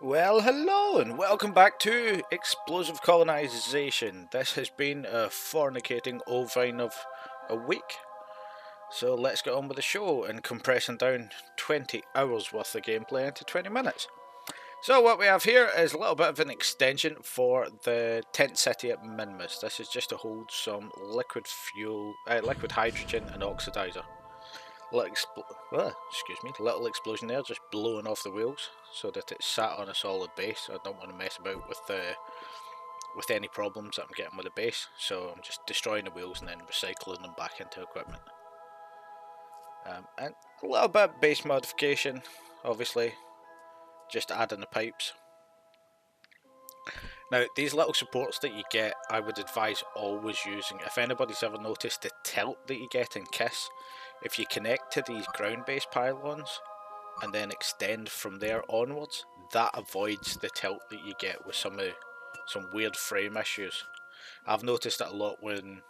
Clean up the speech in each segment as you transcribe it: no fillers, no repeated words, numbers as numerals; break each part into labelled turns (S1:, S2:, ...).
S1: Well, hello and welcome back to Explosive Colonisation. This has been a fornicating ovine of a week, so let's get on with the show and compressing down 20 hours worth of gameplay into 20 minutes. So what we have here is a little bit of an extension for the tent city at Minmus. This is just to hold some liquid fuel, liquid hydrogen and oxidizer. Little explosion there, just blowing off the wheels so that it's sat on a solid base. I don't want to mess about with any problems that I'm getting with the base, so I'm just destroying the wheels and then recycling them back into equipment. And a little bit of base modification, obviously, just adding the pipes. Now, these little supports that you get, I would advise always using. If anybody's ever noticed the tilt that you get in KISS, if you connect to these ground-based pylons and then extend from there onwards, that avoids the tilt that you get with some weird frame issues. I've noticed it a lot when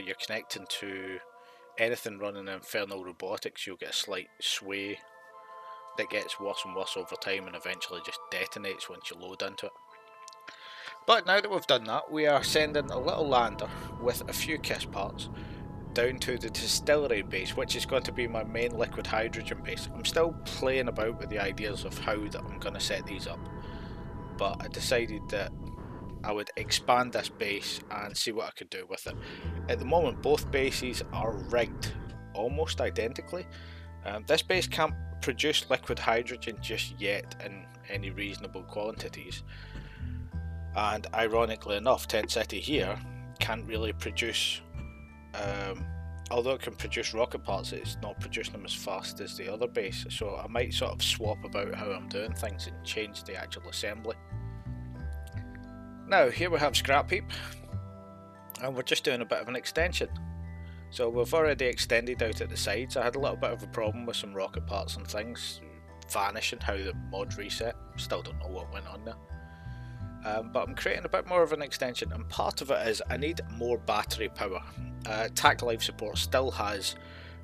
S1: you're connecting to anything running Infernal Robotics. You'll get a slight sway that gets worse and worse over time and eventually just detonates once you load into it. But now that we've done that, we are sending a little lander with a few KISS parts down to the distillery base, which is going to be my main liquid hydrogen base. I'm still playing about with the ideas of how that I'm going to set these up, but I decided that I would expand this base and see what I could do with it. At the moment, both bases are rigged almost identically. This base can't produce liquid hydrogen just yet in any reasonable quantities, and ironically enough, Tent City here can't really produce, although it can produce rocket parts, it's not producing them as fast as the other base, so I might sort of swap about how I'm doing things and change the actual assembly. Now here we have Scrap Heap, and we're just doing a bit of an extension. So we've already extended out at the sides. I had a little bit of a problem with some rocket parts and things vanishing, how the mod reset, still don't know what went on there. But I'm creating a bit more of an extension, and part of it is I need more battery power. TAC Life Support still has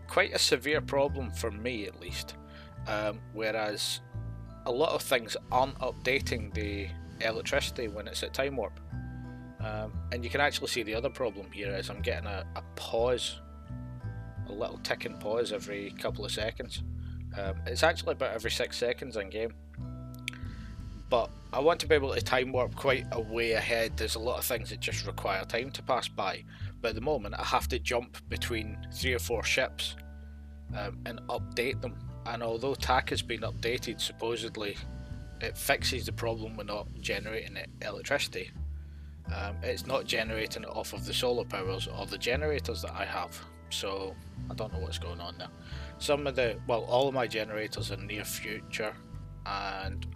S1: quite a severe problem, for me at least, whereas a lot of things aren't updating the electricity when it's at time warp. And you can actually see the other problem here is I'm getting a pause, a little ticking pause every couple of seconds. It's actually about every 6 seconds in game. But I want to be able to time warp quite a way ahead. There's a lot of things that just require time to pass by, but at the moment I have to jump between 3 or 4 ships and update them. And although TAC has been updated, supposedly it fixes the problem with not generating electricity, it's not generating it off of the solar powers or the generators that I have, so I don't know what's going on there. All of my generators are near future, and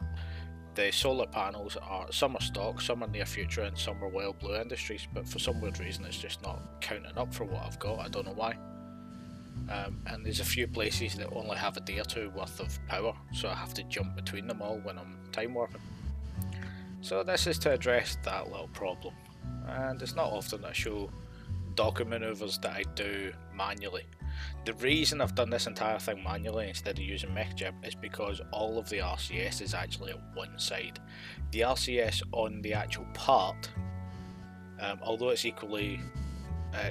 S1: the solar panels some are stock, some are near future, and some are Wild Blue Industries, but for some weird reason it's just not counting up for what I've got. I don't know why. And there's a few places that only have a day or two worth of power, so I have to jump between them all when I'm time warping. So this is to address that little problem, and it's not often that I show docker maneuvers that I do manually. The reason I've done this entire thing manually instead of using MechJib is because all of the RCS is actually at one side. The RCS on the actual part, although it's equally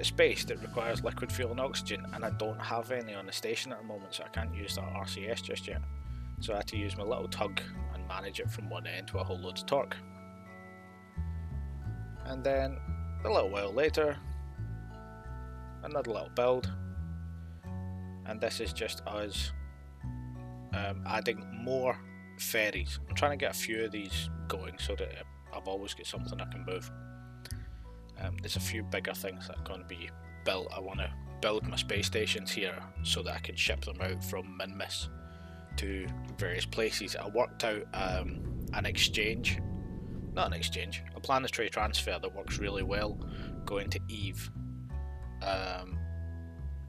S1: spaced, it requires liquid fuel and oxygen, and I don't have any on the station at the moment, so I can't use that RCS just yet. So I had to use my little tug and manage it from one end with a whole load of torque. And then a little while later, another little build, and this is just us adding more ferries. I'm trying to get a few of these going so that I've always got something I can move. There's a few bigger things that are going to be built. I want to build my space stations here so that I can ship them out from Minmus to various places. I worked out a planetary transfer that works really well going to Eve.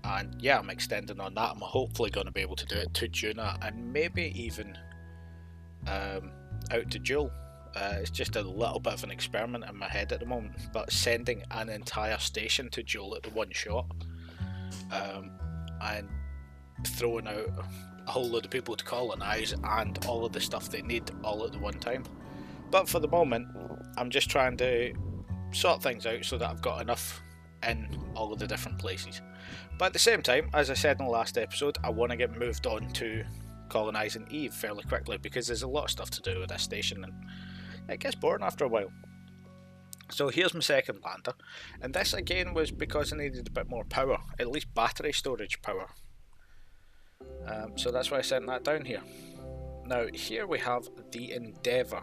S1: And yeah, I'm extending on that. I'm hopefully going to be able to do it to Juna and maybe even out to Jewel. It's just a little bit of an experiment in my head at the moment, but sending an entire station to Jewel at the one shot and throwing out a whole load of people to colonise and all of the stuff they need all at the one time. But for the moment, I'm just trying to sort things out so that I've got enough in all of the different places. But at the same time, as I said in the last episode, I want to get moved on to colonising Eve fairly quickly, because there's a lot of stuff to do with this station and it gets boring after a while. So here's my second lander, and this again was because I needed a bit more power, at least battery storage power. So that's why I sent that down here. Now here we have the Endeavour.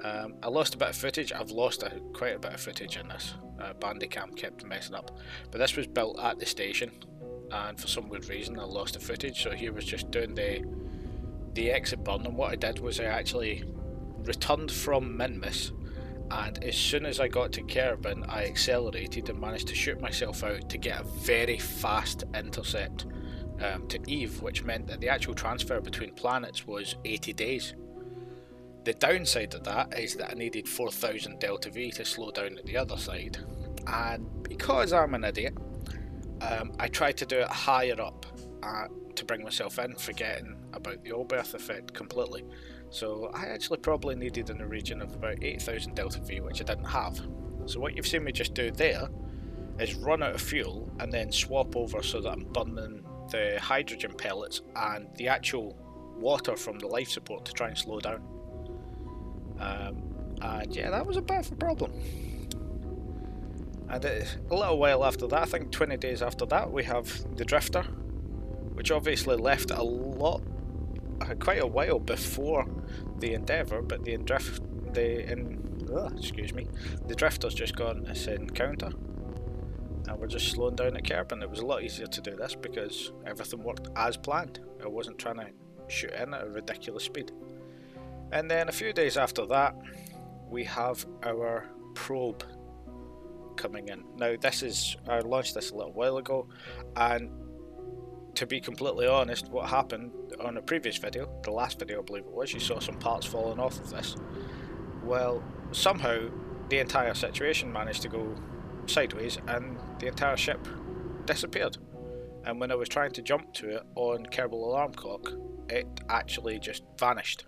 S1: I lost a bit of footage. I've lost quite a bit of footage in this. Bandicam kept messing up, but this was built at the station, and for some weird reason I lost the footage. So here was just doing the exit burn, and what I did was I actually returned from Minmus, and as soon as I got to Kerbal, I accelerated and managed to shoot myself out to get a very fast intercept to Eve, which meant that the actual transfer between planets was 80 days. The downside of that is that I needed 4000 delta V to slow down at the other side, and because I'm an idiot, I tried to do it higher up to bring myself in, forgetting about the Allbirth effect completely. So I actually probably needed in the region of about 8000 delta V, which I didn't have. So what you've seen me just do there is run out of fuel and then swap over so that I'm burning the hydrogen pellets and the actual water from the life support to try and slow down. And yeah, that was a bit of a problem. And a little while after that, I think 20 days after that, we have the Drifter, which obviously left quite a while before the Endeavour, but the Drifter's just gone this encounter, and we're just slowing down at Kerbal. It was a lot easier to do this because everything worked as planned. I wasn't trying to shoot in at a ridiculous speed. And then a few days after that, we have our probe coming in. Now I launched this a little while ago, and to be completely honest, what happened on a previous video, the last video I believe it was, you saw some parts falling off of this. Well, somehow the entire situation managed to go sideways and the entire ship disappeared. And when I was trying to jump to it on Kerbal alarm clock, it actually just vanished.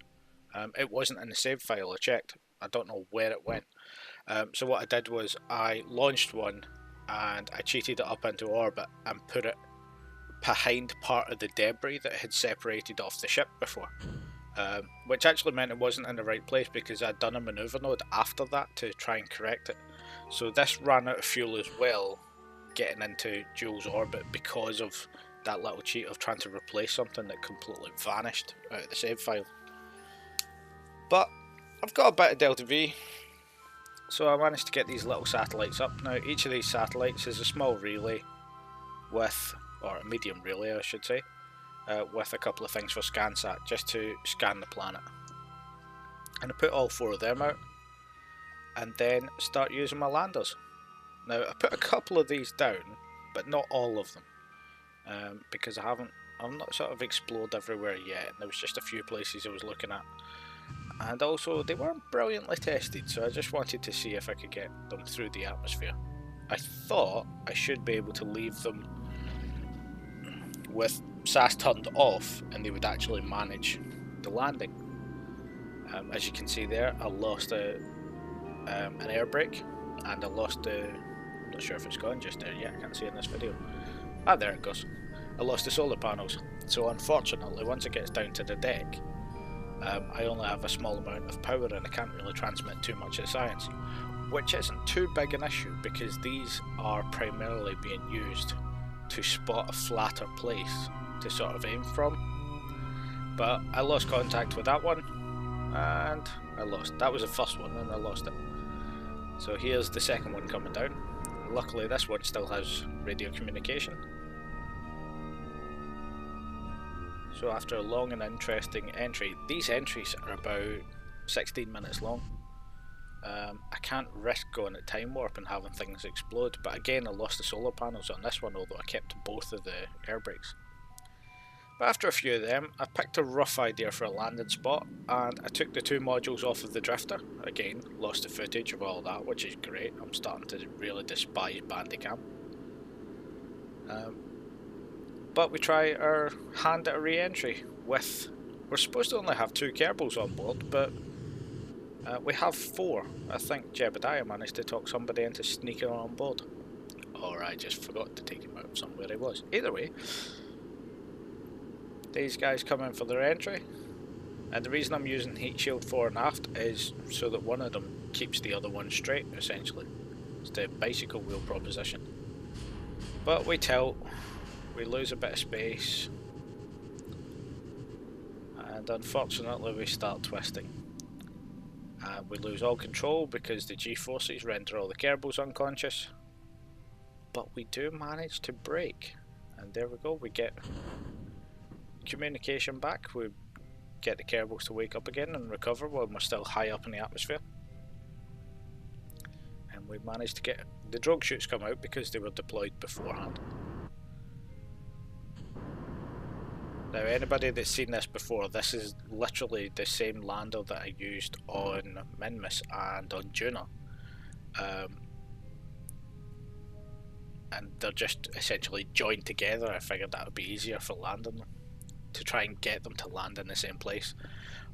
S1: It wasn't in the save file. I checked. I don't know where it went. So what I did was I launched one and I cheated it up into orbit and put it behind part of the debris that had separated off the ship before, which actually meant it wasn't in the right place because I'd done a maneuver node after that to try and correct it. So this ran out of fuel as well, getting into Jules' orbit because of that little cheat of trying to replace something that completely vanished out of the save file. But I've got a bit of delta V, so I managed to get these little satellites up. Now each of these satellites is a small relay with, or a medium relay I should say, with a couple of things for ScanSat just to scan the planet. And I put all 4 of them out and then start using my landers. Now I put a couple of these down, but not all of them, because I'm not sort of explored everywhere yet, and there was just a few places I was looking at. And also they weren't brilliantly tested, so I just wanted to see if I could get them through the atmosphere. I thought I should be able to leave them with SAS turned off and they would actually manage the landing. As you can see there, I lost an air brake, and I lost I'm not sure if it's gone just there yet, I can't see in this video. Ah, there it goes. I lost the solar panels, so unfortunately once it gets down to the deck, I only have a small amount of power and I can't really transmit too much of the science, which isn't too big an issue because these are primarily being used to spot a flatter place to sort of aim from. But I lost contact with that one and that was the first one and I lost it. So here's the second one coming down. Luckily this one still has radio communication. So after a long and interesting entry, these entries are about 16 minutes long. I can't risk going at time warp and having things explode, but again I lost the solar panels on this one, although I kept both of the air brakes. But after a few of them, I picked a rough idea for a landing spot, and I took the 2 modules off of the Drifter. Again, lost the footage of all that, which is great. I'm starting to really despise Bandicam. But we try our hand at a re-entry with... We're supposed to only have 2 Kerbals on board, but we have 4. I think Jebediah managed to talk somebody into sneaking on board. Or I just forgot to take him out somewhere he was. Either way, these guys come in for their entry. And the reason I'm using heat shield fore and aft is so that one of them keeps the other one straight, essentially. It's the bicycle wheel proposition. But we tilt, we lose a bit of space, and unfortunately we start twisting. And we lose all control because the G-forces render all the Kerbals unconscious. But we do manage to brake, and there we go, we get communication back. We get the Kerbals to wake up again and recover while we're still high up in the atmosphere. And we managed to get the drogue chutes come out because they were deployed beforehand. Now anybody that's seen this before, this is literally the same lander that I used on Minmus and on Juno. And they're just essentially joined together. I figured that would be easier for landing them, to try and get them to land in the same place.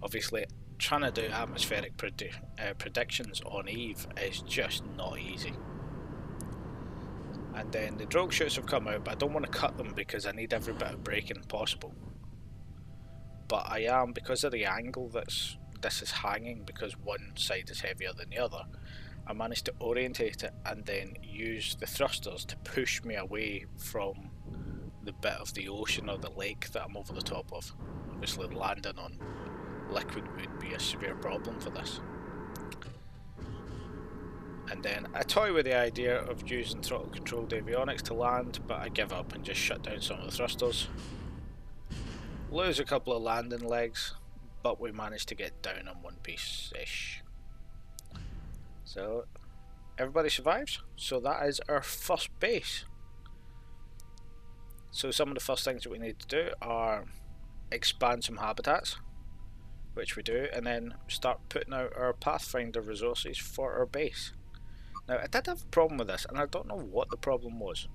S1: Obviously trying to do atmospheric predictions on Eve is just not easy. And then the drogue chutes have come out, but I don't want to cut them because I need every bit of braking possible. But I am, because of the angle this is hanging, because one side is heavier than the other, I managed to orientate it and then use the thrusters to push me away from the bit of the ocean or the lake that I'm over the top of. Obviously landing on liquid would be a severe problem for this. And then I toy with the idea of using throttle controlled avionics to land, but I give up and just shut down some of the thrusters. Lose a couple of landing legs, but we managed to get down in one piece-ish. So everybody survives, so that is our first base. So some of the first things that we need to do are expand some habitats, which we do, and then start putting out our Pathfinder resources for our base. Now I did have a problem with this, and I don't know what the problem was.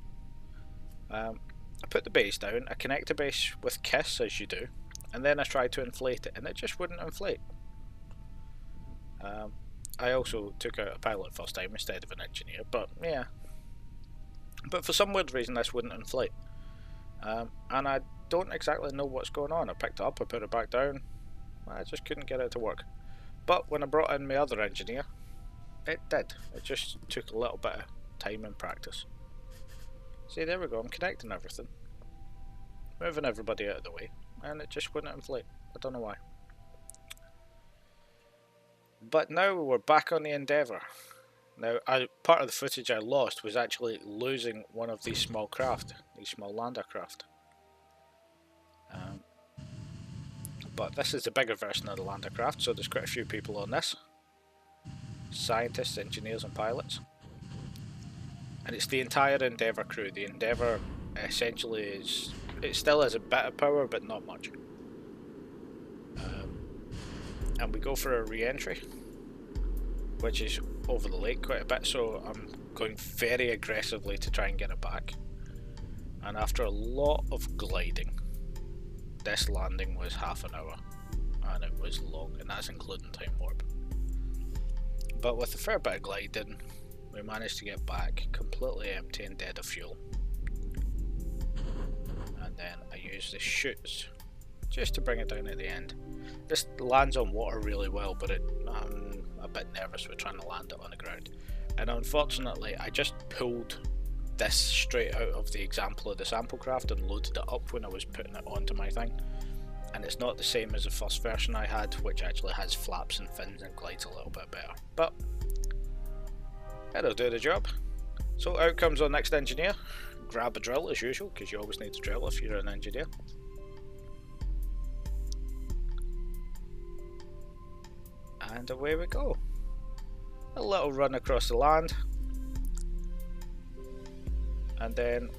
S1: I put the base down, I connect the base with KISS as you do, and then I tried to inflate it and it just wouldn't inflate. I also took out a pilot first time instead of an engineer, but yeah. But for some weird reason this wouldn't inflate. And I don't exactly know what's going on. I picked it up, I put it back down, I just couldn't get it to work. But when I brought in my other engineer, it did. It just took a little bit of time and practice. See, there we go, I'm connecting everything, moving everybody out of the way, and it just wouldn't inflate. I don't know why. But now we're back on the Endeavour. Now, part of the footage I lost was actually losing one of these small craft, these small lander craft. But this is the bigger version of the lander craft, so there's quite a few people on this. Scientists, engineers and pilots. And it's the entire Endeavour crew. The Endeavour essentially is... it still has a bit of power, but not much. And we go for a re-entry, which is over the lake quite a bit, so I'm going very aggressively to try and get it back. And after a lot of gliding, this landing was half an hour, and it was long, and that's including time warp. But with a fair bit of gliding, we managed to get back completely empty and dead of fuel. And then I used the chutes just to bring it down at the end. This lands on water really well, but I'm a bit nervous with trying to land it on the ground. And unfortunately, I just pulled this straight out of the example of the sample craft and loaded it up when I was putting it onto my thing. And it's not the same as the first version I had, which actually has flaps and fins and glides a little bit better. But it'll do the job. So out comes our next engineer. Grab a drill as usual, because you always need to drill if you're an engineer. And away we go. A little run across the land. And then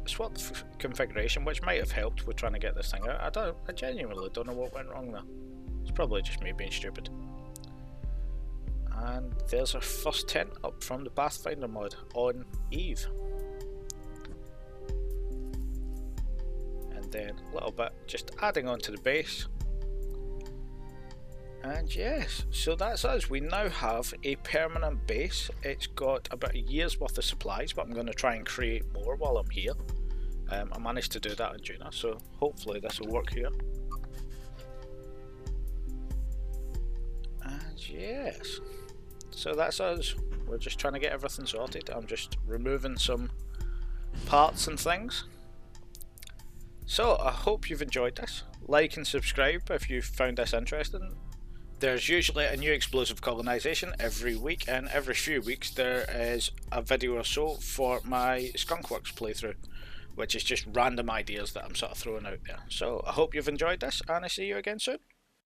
S1: swap configuration, which might have helped with trying to get this thing out. I genuinely don't know what went wrong there. It's probably just me being stupid. And there's our first tent up from the Pathfinder mod on Eve. then a little bit just adding on to the base. And yes, so that's us. We now have a permanent base. It's got about a year's worth of supplies, but I'm going to try and create more while I'm here. I managed to do that in Juna, so hopefully this will work here. And yes, so that's us. We're just trying to get everything sorted. I'm just removing some parts and things. So I hope you've enjoyed this. Like and subscribe if you found this interesting. There's usually a new explosive colonisation every week, and every few weeks there is a video or so for my Skunkworks playthrough, which is just random ideas that I'm sort of throwing out there. So I hope you've enjoyed this, and I see you again soon.